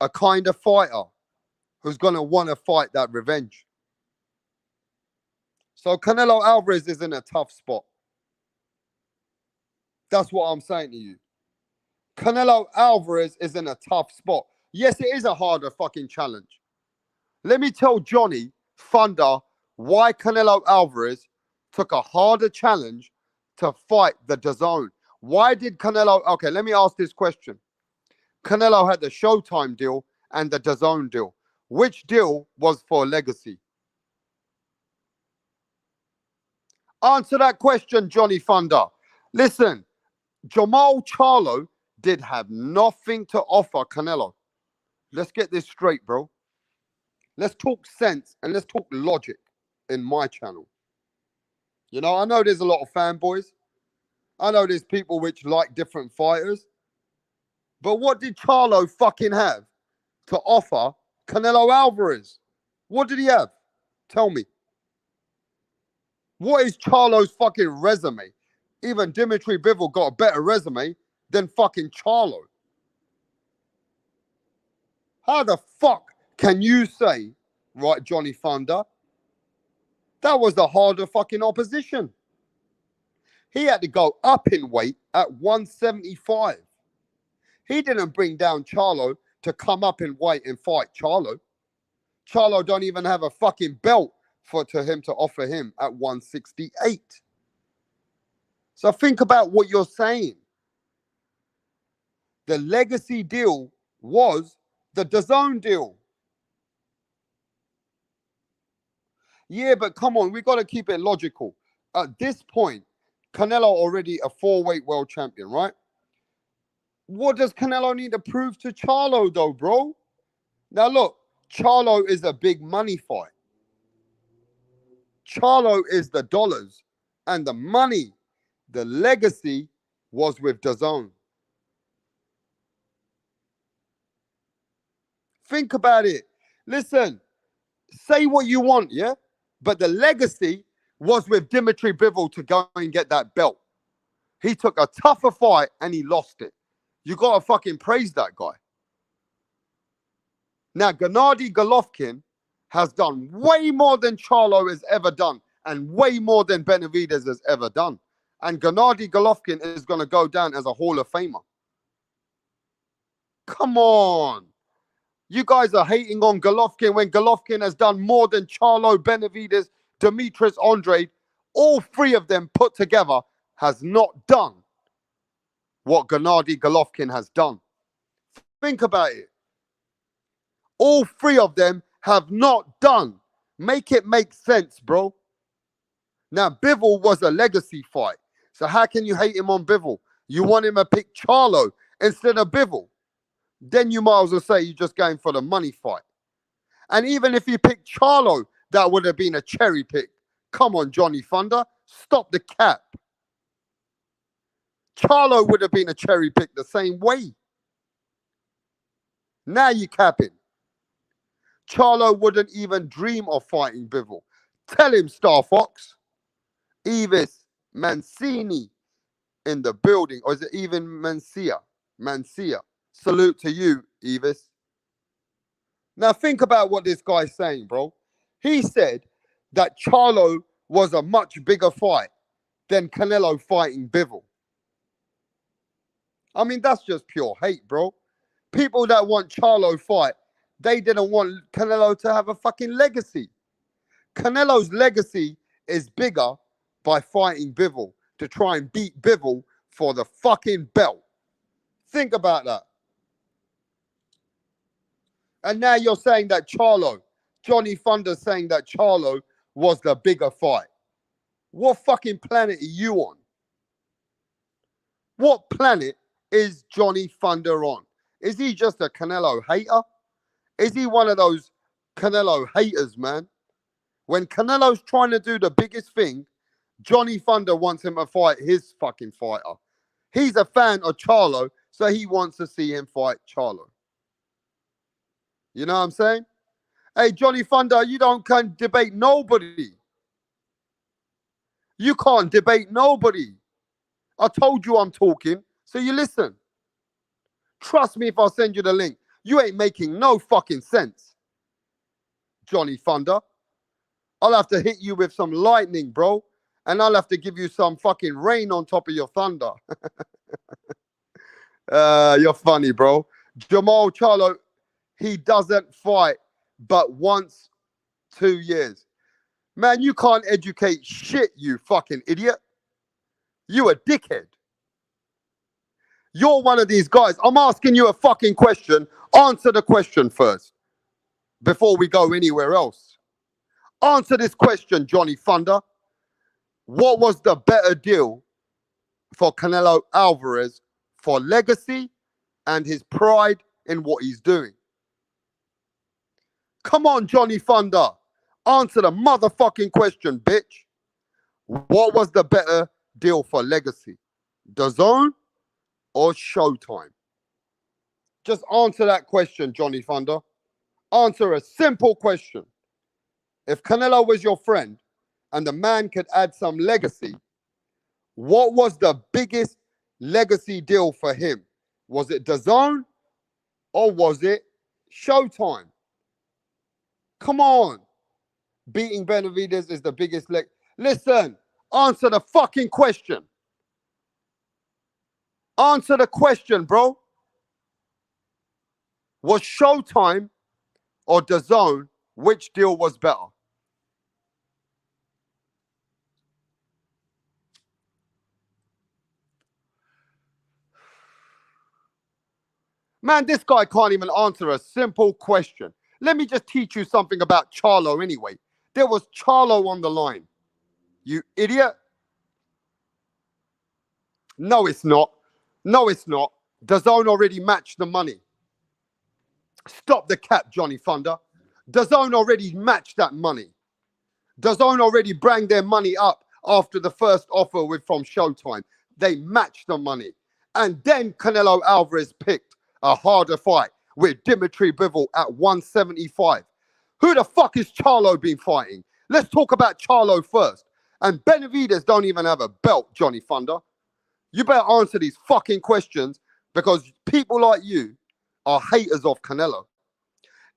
S1: a kind of fighter who's going to want to fight that revenge? So Canelo Alvarez is in a tough spot. That's what I'm saying to you. Canelo Alvarez is in a tough spot. Yes, it is a harder fucking challenge. Let me tell Johnny Thunder why Canelo Alvarez took a harder challenge to fight the DAZN. Why did Canelo... Okay, let me ask this question. Canelo had the Showtime deal and the DAZN deal. Which deal was for legacy? Answer that question, Johnny Thunder. Listen, Jamal Charlo did have nothing to offer Canelo. Let's get this straight, bro. Let's talk sense and let's talk logic in my channel. You know, I know there's a lot of fanboys. I know there's people which like different fighters. But what did Charlo fucking have to offer Canelo Alvarez? What did he have? Tell me. What is Charlo's fucking resume? Even Dimitri Bivol got a better resume than fucking Charlo. How the fuck can you say, right, Johnny Thunder, that was the harder fucking opposition? He had to go up in weight at 175. He didn't bring down Charlo to come up in weight and fight Charlo. Charlo don't even have a fucking belt to him to offer him at 168. So think about what you're saying. The legacy deal was the DAZN deal. Yeah, but come on, we got to keep it logical. At this point, Canelo already a 4-weight world champion, right? What does Canelo need to prove to Charlo, though, bro? Now, look, Charlo is a big money fight. Charlo is the dollars and the money. The legacy was with DAZN. Think about it. Listen, say what you want, yeah? But the legacy was with Dimitri Bivol to go and get that belt. He took a tougher fight and he lost it. You got to fucking praise that guy. Now, Gennady Golovkin has done way more than Charlo has ever done and way more than Benavidez has ever done. And Gennady Golovkin is going to go down as a Hall of Famer. Come on. You guys are hating on Golovkin when Golovkin has done more than Charlo, Benavidez, Demetrius Andrade. All 3 of them put together has not done what Gennady Golovkin has done. Think about it. All 3 of them have not done. Make it make sense, bro. Now, Bivol was a legacy fight. So how can you hate him on Bivol? You want him to pick Charlo instead of Bivol. Then you might as well say you're just going for the money fight. And even if he picked Charlo, that would have been a cherry pick. Come on, Johnny Thunder. Stop the cap. Charlo would have been a cherry pick the same way. Now you capping. Charlo wouldn't even dream of fighting Bivol. Tell him, Star Fox. Evis Mancini in the building. Or is it even Mancia? Mancia. Salute to you, Evis. Now think about what this guy's saying, bro. He said that Charlo was a much bigger fight than Canelo fighting Bivol. I mean, that's just pure hate, bro. People that want Charlo fight, they didn't want Canelo to have a fucking legacy. Canelo's legacy is bigger by fighting Bivol to try and beat Bivol for the fucking belt. Think about that. And now you're saying that Charlo, Johnny Thunder's saying that Charlo was the bigger fight. What fucking planet are you on? What planet is Johnny Thunder on? Is he just a Canelo hater? Is he one of those Canelo haters, man? When Canelo's trying to do the biggest thing, Johnny Thunder wants him to fight his fucking fighter. He's a fan of Charlo, so he wants to see him fight Charlo. You know what I'm saying? Hey, Johnny Thunder, you can't debate nobody. You can't debate nobody. I told you I'm talking, so you listen. Trust me if I send you the link. You ain't making no fucking sense, Johnny Thunder. I'll have to hit you with some lightning, bro. And I'll have to give you some fucking rain on top of your thunder. You're funny, bro. Jamal Charlo, he doesn't fight but once 2 years. Man, you can't educate shit, you fucking idiot. You a dickhead. You're one of these guys. I'm asking you a fucking question. Answer the question first before we go anywhere else. Answer this question, Johnny Thunder. What was the better deal for Canelo Alvarez for legacy and his pride in what he's doing? Come on, Johnny Thunder. Answer the motherfucking question, bitch. What was the better deal for legacy? DAZN or Showtime? Just answer that question, Johnny Thunder. Answer a simple question. If Canelo was your friend and the man could add some legacy, what was the biggest legacy deal for him? Was it DAZN or was it Showtime? Come on. Beating Benavidez is the biggest leg. Listen, answer the fucking question. Answer the question, bro. Was Showtime or DAZN, which deal was better? Man, this guy can't even answer a simple question. Let me just teach you something about Charlo anyway. There was Charlo on the line. You idiot. No, it's not. No, it's not. DAZN already matched the money. Stop the cap, Johnny Thunder. DAZN already matched that money. DAZN already brought their money up after the first offer from Showtime. They matched the money. And then Canelo Alvarez picked a harder fight with Dimitri Bivol at 175. Who the fuck is Charlo been fighting? Let's talk about Charlo first. And Benavidez don't even have a belt, Johnny Thunder. You better answer these fucking questions because people like you are haters of Canelo.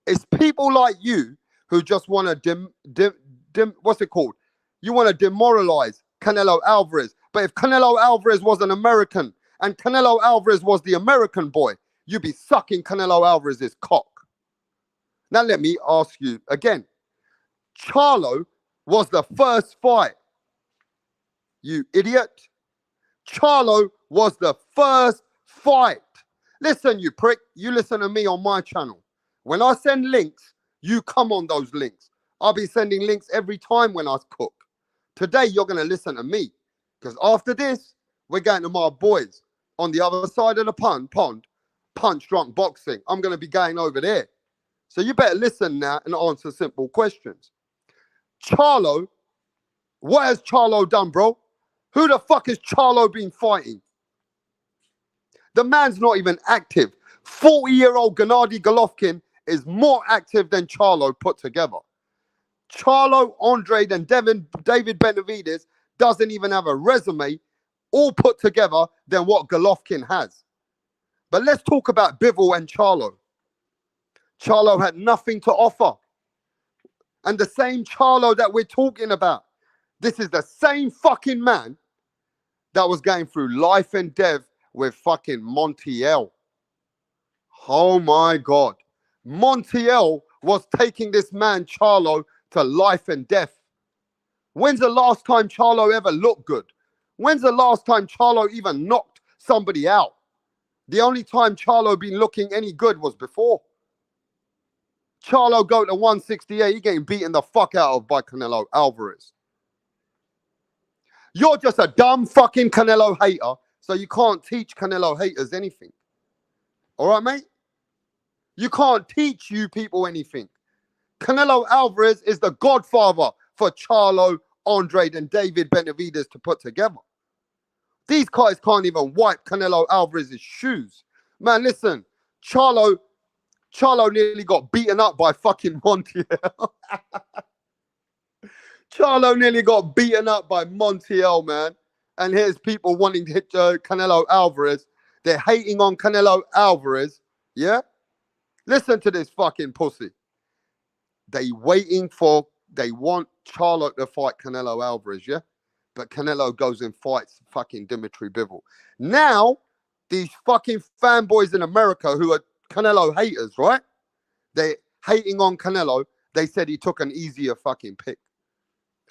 S1: It's people like you who just want to what's it called? You want to demoralize Canelo Alvarez. But if Canelo Alvarez was an American and Canelo Alvarez was the American boy, you'd be sucking Canelo Alvarez's cock. Now let me ask you again. Charlo was the first fight. You idiot. Charlo was the first fight. Listen, you prick. You listen to me on my channel. When I send links, you come on those links. I'll be sending links every time when I cook. Today, you're going to listen to me. Because after this, we're going to my boys on the other side of the pond, Punch Drunk Boxing. I'm going to be going over there. So you better listen now and answer simple questions. Charlo What has Charlo done, bro? Who the fuck has Charlo been fighting? The man's not even active. 40-year-old Gennady Golovkin is more active than Charlo put together. Charlo, Andre, and David Benavidez doesn't even have a resume all put together than what Golovkin has. But let's talk about Bivol and Charlo. Charlo had nothing to offer. And the same Charlo that we're talking about, this is the same fucking man that was going through life and death with fucking Montiel. Oh my God. Montiel was taking this man Charlo to life and death. When's the last time Charlo ever looked good? When's the last time Charlo even knocked somebody out? The only time Charlo been looking any good was before. Charlo go to 168, he getting beaten the fuck out of by Canelo Alvarez. You're just a dumb fucking Canelo hater, so you can't teach Canelo haters anything. All right, mate? You can't teach you people anything. Canelo Alvarez is the godfather for Charlo, Andre, and David Benavidez to put together. These guys can't even wipe Canelo Alvarez's shoes. Man, listen, Charlo nearly got beaten up by fucking Montiel. Charlo nearly got beaten up by Montiel, man. And here's people wanting to hit Canelo Alvarez. They're hating on Canelo Alvarez, yeah? Listen to this fucking pussy. They want Charlo to fight Canelo Alvarez, yeah? But Canelo goes and fights fucking Dimitri Bivol. Now, these fucking fanboys in America who are Canelo haters, right? They're hating on Canelo. They said he took an easier fucking pick.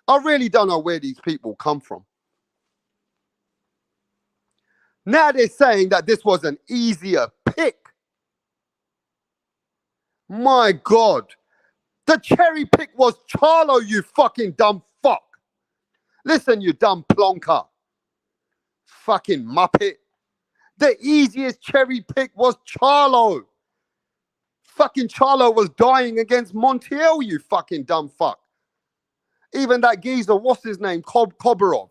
S1: I really don't know where these people come from. Now they're saying that this was an easier pick. My God. The cherry pick was Charlo, you fucking dumb fuck. Listen, you dumb plonker. Fucking muppet. The easiest cherry pick was Charlo. Fucking Charlo was dying against Montiel, you fucking dumb fuck. Even that geezer, what's his name? Kobarov.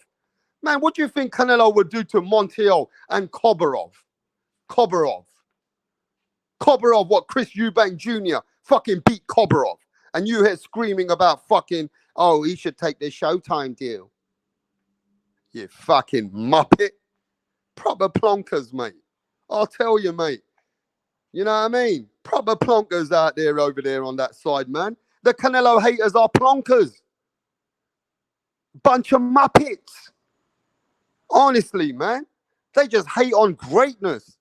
S1: Man, what do you think Canelo would do to Montiel and Kobarov? Kobarov, what Chris Eubank Jr. fucking beat Kobarov. And you here screaming about fucking, oh, he should take the Showtime deal. You fucking muppet. Proper plonkers, mate. I'll tell you, mate. You know what I mean? Proper plonkers out there over there on that side, man. The Canelo haters are plonkers. Bunch of muppets. Honestly, man. They just hate on greatness.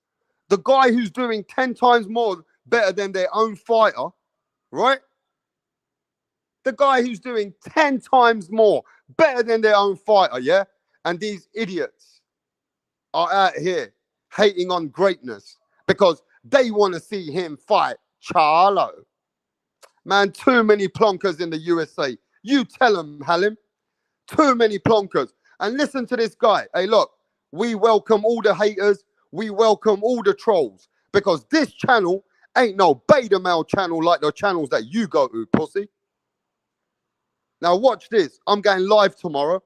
S1: The guy who's doing 10 times more better than their own fighter, right? The guy who's doing 10 times more better than their own fighter, yeah? And these idiots are out here hating on greatness because they want to see him fight Charlo. Man, too many plonkers in the USA. You tell them, Halim. Too many plonkers. And listen to this guy. Hey, look, we welcome all the haters. We welcome all the trolls because this channel ain't no beta male channel like the channels that you go to, pussy. Now watch this. I'm going live tomorrow.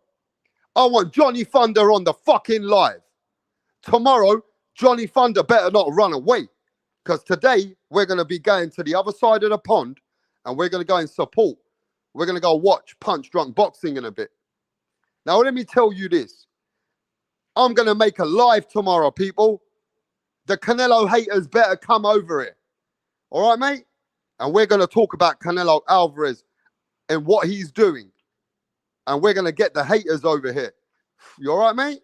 S1: I want Johnny Thunder on the fucking live. Tomorrow, Johnny Thunder better not run away because today we're going to be going to the other side of the pond and we're going to go and support. We're going to go watch Punch Drunk Boxing in a bit. Now, let me tell you this. I'm going to make a live tomorrow, people. The Canelo haters better come over here. All right, mate? And we're going to talk about Canelo Alvarez and what he's doing. And we're going to get the haters over here. You all right, mate?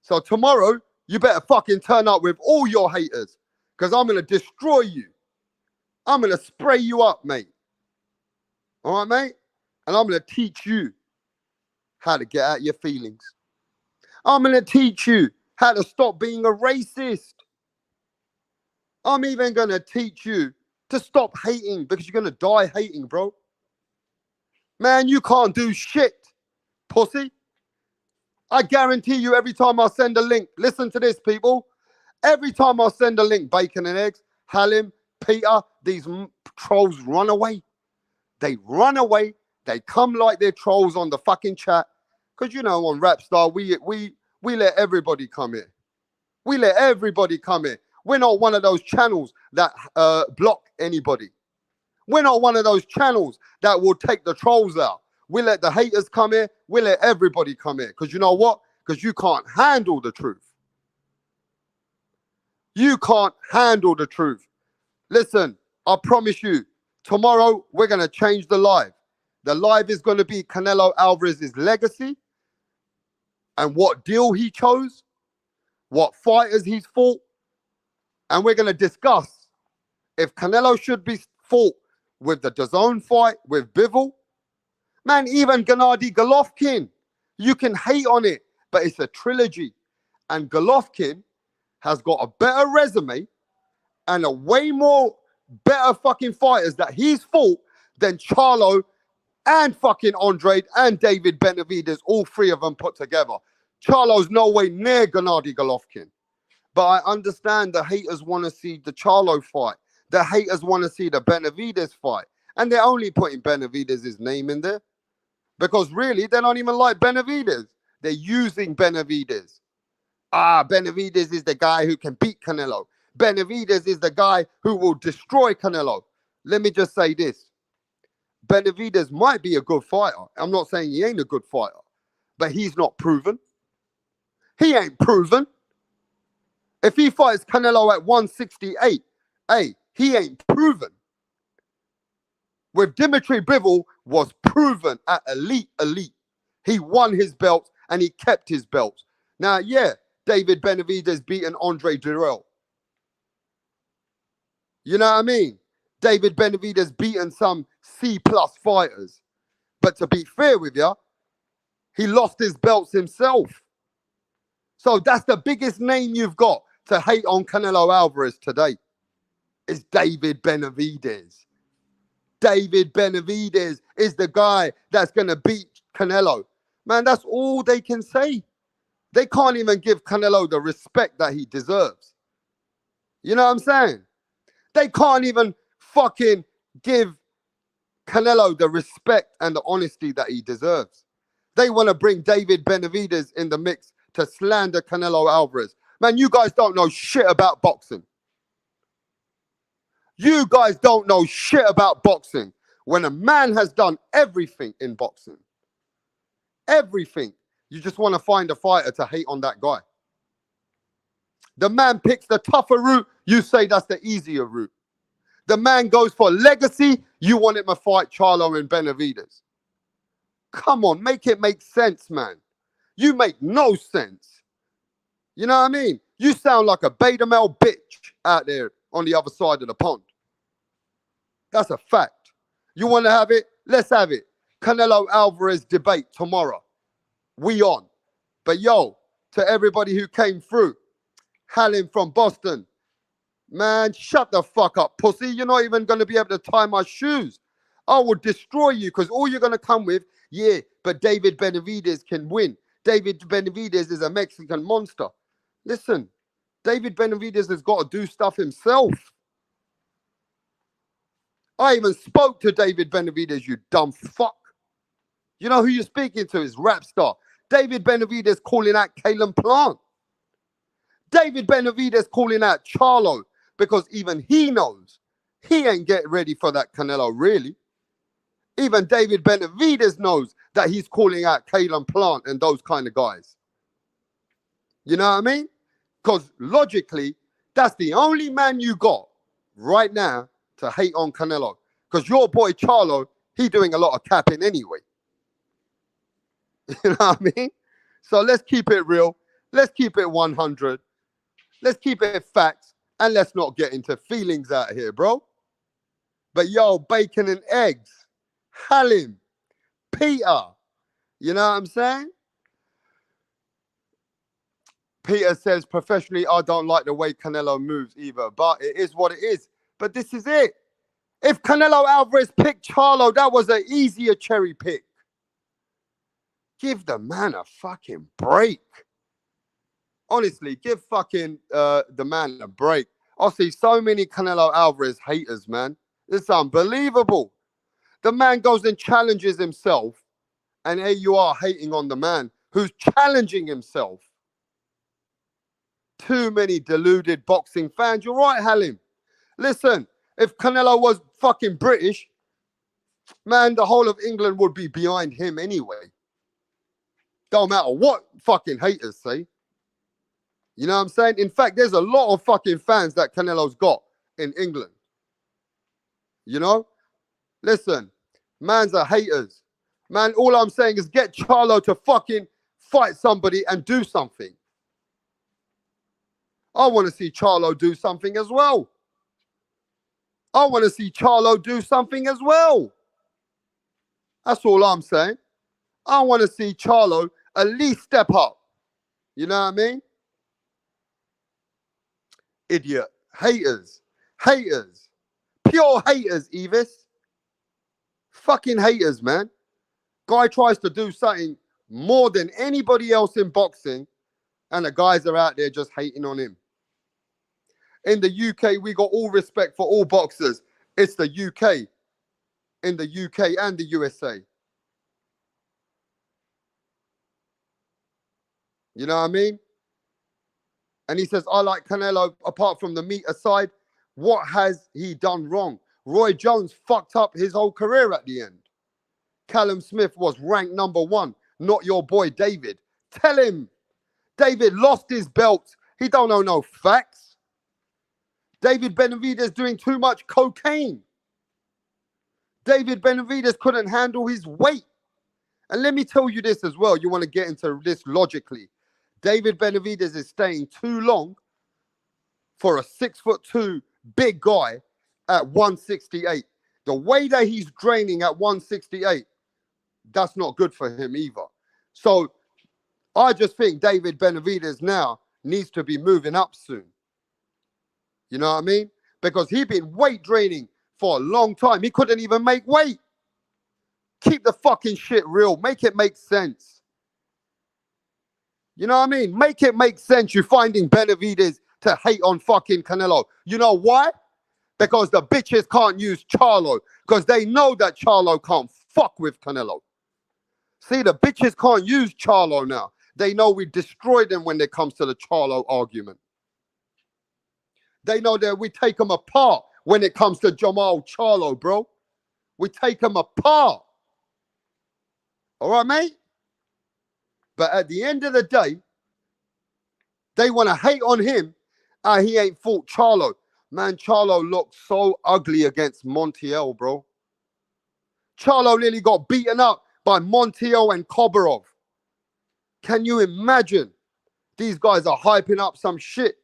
S1: So tomorrow, you better fucking turn up with all your haters because I'm going to destroy you. I'm going to spray you up, mate. All right, mate? And I'm going to teach you how to get out your feelings. I'm going to teach you how to stop being a racist. I'm even going to teach you to stop hating because you're going to die hating, bro. Man, you can't do shit, pussy. I guarantee you every time I send a link, listen to this, people. Every time I send a link, bacon and eggs, Halim, Peter, these trolls run away. They run away. They come like they're trolls on the fucking chat Because, you know, on Rapstar, we let everybody come in. We let everybody come in. We're not one of those channels that block anybody. We're not one of those channels that will take the trolls out. We let the haters come in. We let everybody come in. Because you know what? Because you can't handle the truth. You can't handle the truth. Listen, I promise you, tomorrow we're going to change the live. The live is going to be Canelo Alvarez's legacy and what deal he chose, what fighters he's fought, and we're going to discuss if Canelo should be fought with the DAZN fight, with Bivol. Man, even Gennady Golovkin, you can hate on it, but it's a trilogy. And Golovkin has got a better resume and a way more better fucking fighters that he's fought than Charlo and fucking Andre and David Benavidez, all three of them put together. Charlo's no way near Gennady Golovkin. But I understand the haters want to see the Charlo fight. The haters want to see the Benavidez fight. And they're only putting Benavidez's name in there. Because really, they don't even like Benavidez. They're using Benavidez. Benavidez is the guy who can beat Canelo. Benavidez is the guy who will destroy Canelo. Let me just say this. Benavidez might be a good fighter. I'm not saying he ain't a good fighter. But he's not proven. He ain't proven. If he fights Canelo at 168, hey, he ain't proven. With Dimitri Bivol was proven at elite. He won his belts and he kept his belts. Now, yeah, David Benavidez beaten Andre Dirrell. You know what I mean? David Benavidez beaten some C-plus fighters. But to be fair with you, he lost his belts himself. So that's the biggest name you've got to hate on Canelo Alvarez today. Is David Benavidez. David Benavidez is the guy that's going to beat Canelo. Man, that's all they can say. They can't even give Canelo the respect that he deserves. You know what I'm saying? They can't even fucking give Canelo the respect and the honesty that he deserves. They want to bring David Benavidez in the mix to slander Canelo Alvarez. Man, you guys don't know shit about boxing. You guys don't know shit about boxing. When a man has done everything in boxing, everything, you just want to find a fighter to hate on that guy. The man picks the tougher route, you say that's the easier route. The man goes for legacy, you want him to fight Charlo and Benavidez. Come on, make it make sense, man. You make no sense. You know what I mean? You sound like a beta male bitch out there on the other side of the pond. That's a fact. You want to have it? Let's have it. Canelo Alvarez debate tomorrow. We on. But yo, to everybody who came through, Hallen from Boston, man, shut the fuck up, pussy. You're not even going to be able to tie my shoes. I will destroy you because all you're going to come with, yeah, but David Benavidez can win. David Benavidez is a Mexican monster. Listen, David Benavidez has got to do stuff himself. I even spoke to David Benavidez, you dumb fuck. You know who you're speaking to is Rapstar. David Benavidez calling out Caleb Plant. David Benavidez calling out Charlo because even he knows he ain't getting ready for that Canelo, really. Even David Benavidez knows that he's calling out Caleb Plant and those kind of guys. You know what I mean? Because logically, that's the only man you got right now to hate on Canelo. Because your boy Charlo, he doing a lot of capping anyway. You know what I mean? So let's keep it real. Let's keep it 100. Let's keep it facts. And let's not get into feelings out here, bro. But yo, bacon and eggs. Halim. Peter. You know what I'm saying? Peter says, professionally, I don't like the way Canelo moves either. But it is what it is. But this is it. If Canelo Alvarez picked Charlo, that was an easier cherry pick. Give the man a fucking break. Honestly, give fucking the man a break. I see so many Canelo Alvarez haters, man. It's unbelievable. The man goes and challenges himself And here you are hating on the man who's challenging himself. Too many deluded boxing fans. You're right, Halim. Listen, if Canelo was fucking British, man, the whole of England would be behind him anyway. Don't matter what fucking haters say. You know what I'm saying? In fact, there's a lot of fucking fans that Canelo's got in England. You know? Listen, man's are haters. Man, all I'm saying is get Charlo to fucking fight somebody and do something. I want to see Charlo do something as well. I want to see Charlo do something as well. That's all I'm saying. I want to see Charlo at least step up. You know what I mean? Idiot. Haters. Haters. Pure haters, Evis. Fucking haters, man. Guy tries to do something more than anybody else in boxing, and the guys are out there just hating on him. In the UK, we got all respect for all boxers. It's the UK. In the UK and the USA. You know what I mean? And he says, I like Canelo, apart from the meat aside. What has he done wrong? Roy Jones fucked up his whole career at the end. Callum Smith was ranked #1, not your boy David. Tell him. David lost his belt. He don't know no facts. David Benavidez doing too much cocaine. David Benavidez couldn't handle his weight. And let me tell you this as well. You want to get into this logically. David Benavidez is staying too long for a 6'2" big guy at 168. The way that he's draining at 168, that's not good for him either. So I just think David Benavidez now needs to be moving up soon. You know what I mean? Because he's been weight draining for a long time. He couldn't even make weight. Keep the fucking shit real. Make it make sense. You know what I mean? Make it make sense. You're finding Benavidez to hate on fucking Canelo. You know why? Because the bitches can't use Charlo. Because they know that Charlo can't fuck with Canelo. See, the bitches can't use Charlo now. They know we destroy them when it comes to the Charlo argument. They know that we take them apart when it comes to Jamal Charlo, bro. We take them apart. All right, mate? But at the end of the day, they want to hate on him. He ain't fought Charlo. Man, Charlo looked so ugly against Montiel, bro. Charlo nearly got beaten up by Montiel and Kobarov. Can you imagine? These guys are hyping up some shit.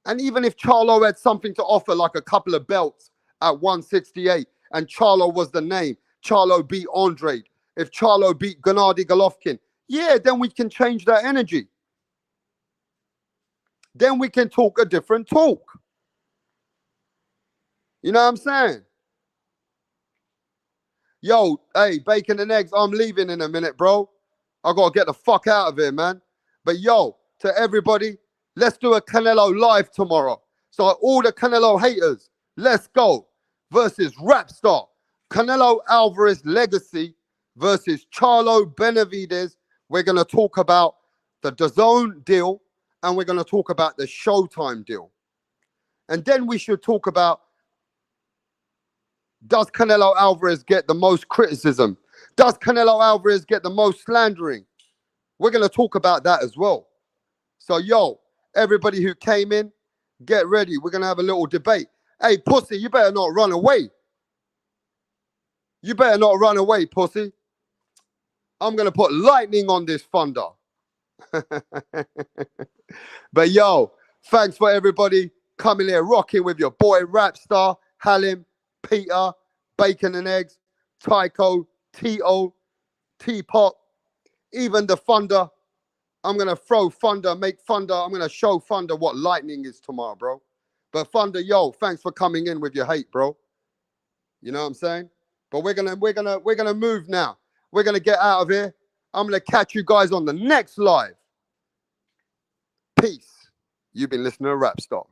S1: And even if Charlo had something to offer, like a couple of belts at 168, and Charlo was the name, Charlo beat Andre, if Charlo beat Gennady Golovkin, yeah, then we can change that energy. Then we can talk a different talk. You know what I'm saying? Yo, hey, bacon and eggs, I'm leaving in a minute, bro. I got to get the fuck out of here, man. But yo, to everybody, let's do a Canelo live tomorrow. So all the Canelo haters, let's go. Versus Rapstar. Canelo Alvarez legacy versus Charlo Benavidez. We're going to talk about the DAZN deal, and we're going to talk about the Showtime deal. And then we should talk about, does Canelo Alvarez get the most criticism? Does Canelo Alvarez get the most slandering? We're going to talk about that as well. So, yo, everybody who came in, get ready. We're going to have a little debate. Hey, pussy, you better not run away. You better not run away, pussy. I'm going to put lightning on this thunder. But, yo, thanks for everybody coming here, rocking with your boy, Rapstar, Halim, Peter, Bacon and Eggs, Tycho, T.O., Teapot, even the Thunder. I'm going to throw Thunder, make Thunder. I'm going to show Thunder what lightning is tomorrow, bro. But Thunder, yo, thanks for coming in with your hate, bro. You know what I'm saying? But we're gonna move now. We're gonna get out of here. I'm gonna catch you guys on the next live. Peace. You've been listening to Rapstar.